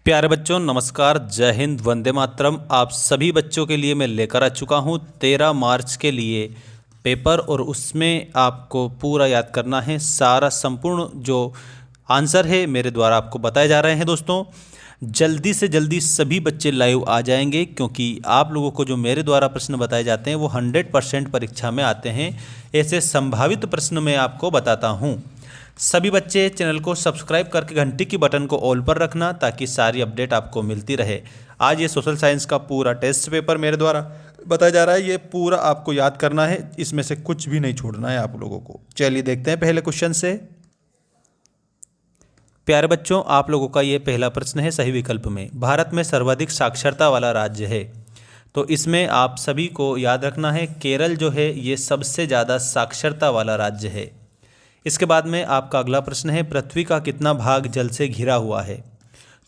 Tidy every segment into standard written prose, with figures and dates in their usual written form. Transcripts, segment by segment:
प्यारे बच्चों नमस्कार, जय हिंद, वंदे मातरम। आप सभी बच्चों के लिए मैं लेकर आ चुका हूँ 13 मार्च के लिए पेपर, और उसमें आपको पूरा याद करना है। सारा संपूर्ण जो आंसर है मेरे द्वारा आपको बताए जा रहे हैं। दोस्तों जल्दी से जल्दी सभी बच्चे लाइव आ जाएंगे, क्योंकि आप लोगों को जो मेरे द्वारा प्रश्न बताए जाते हैं वो 100% परीक्षा में आते हैं। ऐसे संभावित प्रश्न मैं आपको बताता हूँ। सभी बच्चे चैनल को सब्सक्राइब करके घंटी की बटन को ऑल पर रखना, ताकि सारी अपडेट आपको मिलती रहे। आज ये सोशल साइंस का पूरा टेस्ट पेपर मेरे द्वारा बताया जा रहा है, ये पूरा आपको याद करना है, इसमें से कुछ भी नहीं छोड़ना है आप लोगों को। चलिए देखते हैं पहले क्वेश्चन से। प्यारे बच्चों, आप लोगों का ये पहला प्रश्न है सही विकल्प में। भारत में सर्वाधिक साक्षरता वाला राज्य है, तो इसमें आप सभी को याद रखना है केरल जो है ये सबसे ज़्यादा साक्षरता वाला राज्य है। इसके बाद में आपका अगला प्रश्न है, पृथ्वी का कितना भाग जल से घिरा हुआ है?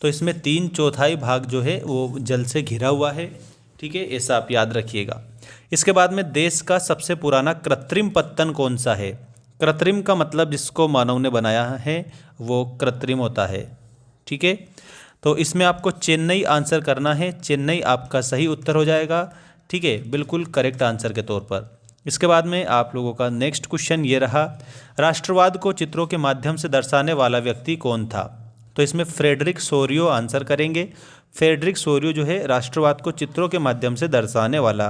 तो इसमें 3/4 भाग जो है वो जल से घिरा हुआ है। ठीक है, ऐसा आप याद रखिएगा। इसके बाद में देश का सबसे पुराना कृत्रिम पत्तन कौन सा है? कृत्रिम का मतलब जिसको मानव ने बनाया है वो कृत्रिम होता है। ठीक है, तो इसमें आपको चेन्नई आंसर करना है। चेन्नई आपका सही उत्तर हो जाएगा। ठीक है, बिल्कुल करेक्ट आंसर के तौर पर। इसके बाद में आप लोगों का नेक्स्ट क्वेश्चन ये रहा, राष्ट्रवाद को चित्रों के माध्यम से दर्शाने वाला व्यक्ति कौन था? तो इसमें फ्रेडरिक सोरियो आंसर करेंगे। फ्रेडरिक सोरियो जो है राष्ट्रवाद को चित्रों के माध्यम से दर्शाने वाला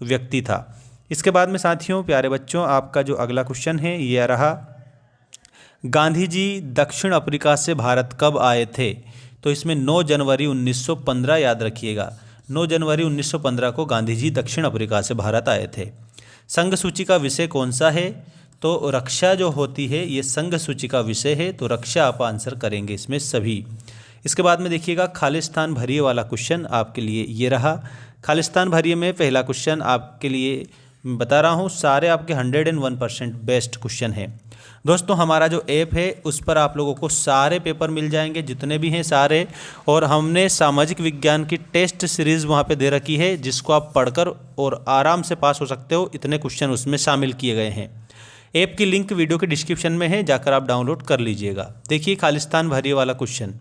व्यक्ति था। इसके बाद में साथियों, प्यारे बच्चों, आपका जो अगला क्वेश्चन है यह रहा, गांधी जी दक्षिण अफ्रीका से भारत कब आए थे? तो इसमें 9 जनवरी 1915 याद रखिएगा। 9 जनवरी 1915 को गांधी जी दक्षिण अफ्रीका से भारत आए थे। संघ सूची का विषय कौन सा है? तो रक्षा जो होती है ये संघ सूची का विषय है, तो रक्षा आप आंसर करेंगे इसमें सभी। इसके बाद में देखिएगा, खालिस्तान भरिए वाला क्वेश्चन आपके लिए ये रहा। खालिस्तान भरिए में पहला क्वेश्चन आपके लिए बता रहा हूँ, सारे आपके 101% बेस्ट क्वेश्चन है। दोस्तों हमारा जो ऐप है उस पर आप लोगों को सारे पेपर मिल जाएंगे, जितने भी हैं सारे, और हमने सामाजिक विज्ञान की टेस्ट सीरीज़ वहाँ पे दे रखी है, जिसको आप पढ़कर और आराम से पास हो सकते हो। इतने क्वेश्चन उसमें शामिल किए गए हैं। ऐप की लिंक वीडियो के डिस्क्रिप्शन में है, जाकर आप डाउनलोड कर लीजिएगा। देखिए खालिस्तान भरिए वाला क्वेश्चन,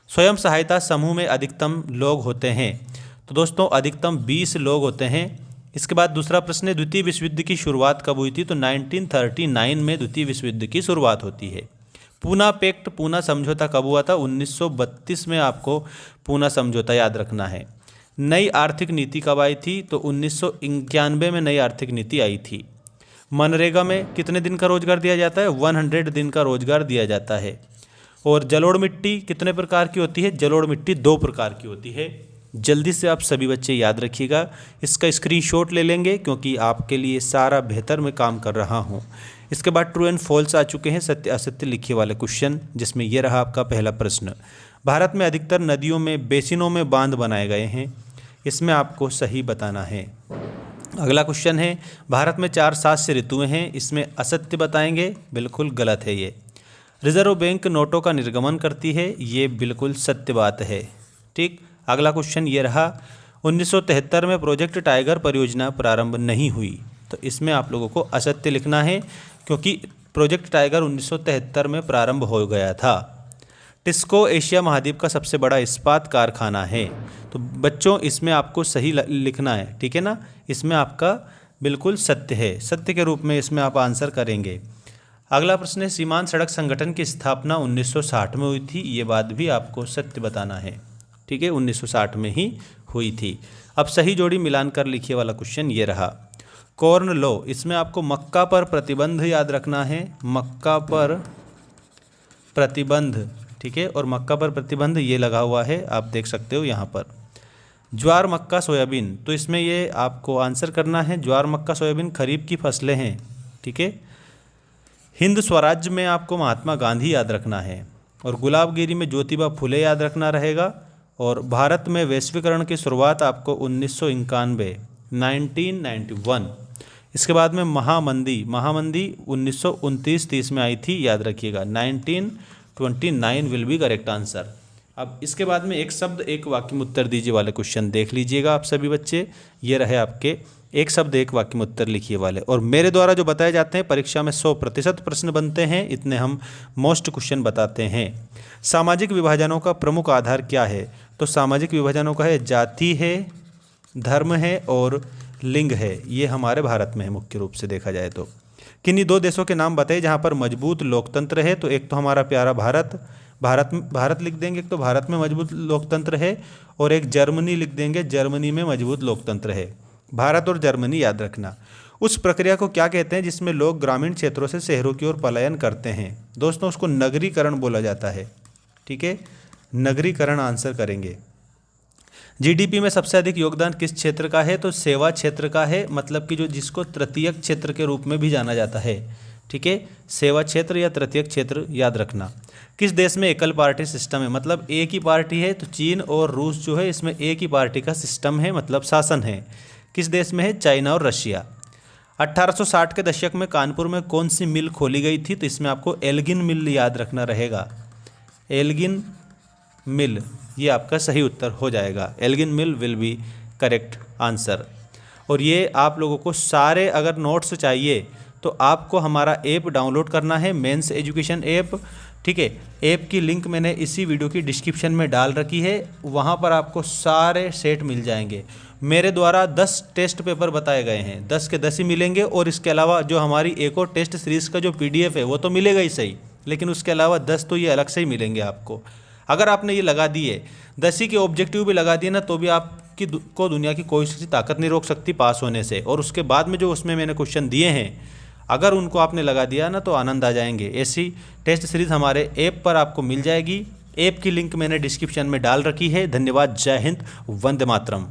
स्वयं सहायता समूह में अधिकतम लोग होते हैं? तो दोस्तों अधिकतम 20 लोग होते हैं। इसके बाद दूसरा प्रश्न है, द्वितीय विश्व युद्ध की शुरुआत कब हुई थी? तो 1939 में द्वितीय विश्व युद्ध की शुरुआत होती है। पूना पैक्ट, पूना समझौता कब हुआ था? 1932 में आपको पूना समझौता याद रखना है। नई आर्थिक नीति कब आई थी? तो 1991 में नई आर्थिक नीति आई थी। मनरेगा में कितने दिन का रोजगार दिया जाता है? 100 दिन का रोजगार दिया जाता है। और जलोढ़ मिट्टी कितने प्रकार की होती है? जलोढ़ मिट्टी 2 प्रकार की होती है। जल्दी से आप सभी बच्चे याद रखिएगा, इसका स्क्रीनशॉट ले लेंगे, क्योंकि आपके लिए सारा बेहतर मैं काम कर रहा हूँ। इसके बाद ट्रू एंड फॉल्स आ चुके हैं, सत्य असत्य लिखिए वाले क्वेश्चन, जिसमें यह रहा आपका पहला प्रश्न, भारत में अधिकतर नदियों में बेसिनों में बांध बनाए गए हैं। इसमें आपको सही बताना है। अगला क्वेश्चन है, भारत में 4 शास्य ऋतुएं हैं, इसमें असत्य बताएंगे, बिल्कुल गलत है ये। रिजर्व बैंक नोटों का निर्गमन करती है, ये बिल्कुल सत्य बात है। ठीक, अगला क्वेश्चन ये रहा, 1973 में प्रोजेक्ट टाइगर परियोजना प्रारंभ नहीं हुई। तो इसमें आप लोगों को असत्य लिखना है, क्योंकि प्रोजेक्ट टाइगर 1973 में प्रारंभ हो गया था। टिस्को एशिया महाद्वीप का सबसे बड़ा इस्पात कारखाना है। तो बच्चों इसमें आपको सही लिखना है, ठीक है ना। इसमें आपका बिल्कुल सत्य है, सत्य के रूप में इसमें आप आंसर करेंगे। अगला प्रश्न है, सीमांत सड़क संगठन की स्थापना 1960 में हुई थी। ये बात भी आपको सत्य बताना है, ठीक है, 1960 में ही हुई थी। अब सही जोड़ी मिलान कर लिखिए वाला क्वेश्चन ये रहा, कॉर्न लॉ, इसमें आपको मक्का पर प्रतिबंध याद रखना है। मक्का पर प्रतिबंध, ठीक है, और मक्का पर प्रतिबंध ये लगा हुआ है, आप देख सकते हो यहाँ पर। ज्वार मक्का सोयाबीन, तो इसमें ये आपको आंसर करना है, ज्वार मक्का सोयाबीन खरीफ की फसलें हैं। ठीक है, हिंद स्वराज्य में आपको महात्मा गांधी याद रखना है, और गुलाबगिरी में ज्योतिबा फुले याद रखना रहेगा। और भारत में वैश्वीकरण की शुरुआत आपको 1991 1991। इसके बाद में महामंदी 1929-30 में आई थी, याद रखिएगा। 1929 विल बी करेक्ट आंसर। अब इसके बाद में एक शब्द एक वाक्य में उत्तर दीजिए वाले क्वेश्चन देख लीजिएगा आप सभी बच्चे। ये रहे आपके एक शब्द एक वाक्य में उत्तर लिखिए वाले, और मेरे द्वारा जो बताए जाते हैं परीक्षा में 100% प्रश्न बनते हैं, इतने हम मोस्ट क्वेश्चन बताते हैं। सामाजिक विभाजनों का प्रमुख आधार क्या है? तो सामाजिक विभाजनों का है जाति है, धर्म है और लिंग है। ये हमारे भारत में है मुख्य रूप से देखा जाए तो। किन्हीं 2 देशों के नाम बताइए जहाँ पर मजबूत लोकतंत्र है। तो एक तो हमारा प्यारा भारत लिख देंगे, एक तो भारत में मजबूत लोकतंत्र है, और एक जर्मनी लिख देंगे, जर्मनी में मजबूत लोकतंत्र है। भारत और जर्मनी याद रखना। उस प्रक्रिया को क्या कहते हैं जिसमें लोग ग्रामीण क्षेत्रों से शहरों की ओर पलायन करते हैं? दोस्तों उसको नगरीकरण बोला जाता है। ठीक है, नगरीकरण आंसर करेंगे। जीडीपी में सबसे अधिक योगदान किस क्षेत्र का है? तो सेवा क्षेत्र का है, मतलब कि जो जिसको तृतीयक क्षेत्र के रूप में भी जाना जाता है। ठीक है, सेवा क्षेत्र या तृतीयक क्षेत्र याद रखना। किस देश में एकल पार्टी सिस्टम है? मतलब एक ही पार्टी है। तो चीन और रूस जो है इसमें एक ही पार्टी का सिस्टम है, मतलब शासन है। किस देश में है? चाइना और रशिया। 1860 के दशक में कानपुर में कौन सी मिल खोली गई थी? तो इसमें आपको एल्गिन मिल याद रखना रहेगा। एल्गिन मिल, ये आपका सही उत्तर हो जाएगा। Elgin mill will be correct answer. और ये आप लोगों को सारे अगर नोट्स चाहिए तो आपको हमारा ऐप डाउनलोड करना है, मेंस एजुकेशन ऐप। ठीक है, ऐप की लिंक मैंने इसी वीडियो की डिस्क्रिप्शन में डाल रखी है, वहाँ पर आपको सारे सेट मिल जाएंगे। मेरे द्वारा 10 टेस्ट पेपर बताए गए हैं, 10 के 10 ही मिलेंगे, और इसके अलावा जो हमारी एक और टेस्ट सीरीज़ का जो PDF है वो तो मिलेगा ही सही, लेकिन उसके अलावा 10 तो ये अलग से ही मिलेंगे आपको। अगर आपने ये लगा दिए, 10 ही के ऑब्जेक्टिव भी लगा दिए ना, तो भी आपकी को दुनिया की कोई सी ताकत नहीं रोक सकती पास होने से। और उसके बाद में जो उसमें मैंने क्वेश्चन दिए हैं, अगर उनको आपने लगा दिया ना तो आनंद आ जाएंगे। ऐसी टेस्ट सीरीज़ हमारे ऐप पर आपको मिल जाएगी। ऐप की लिंक मैंने डिस्क्रिप्शन में डाल रखी है। धन्यवाद। जय हिंद, वंदे मातरम।